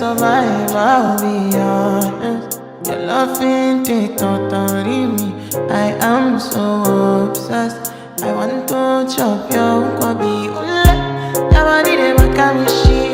survive, I'll be honest. Your love ain't it totally me. I am so obsessed. I want to chop your kwabi. Ule, your body de makamishi.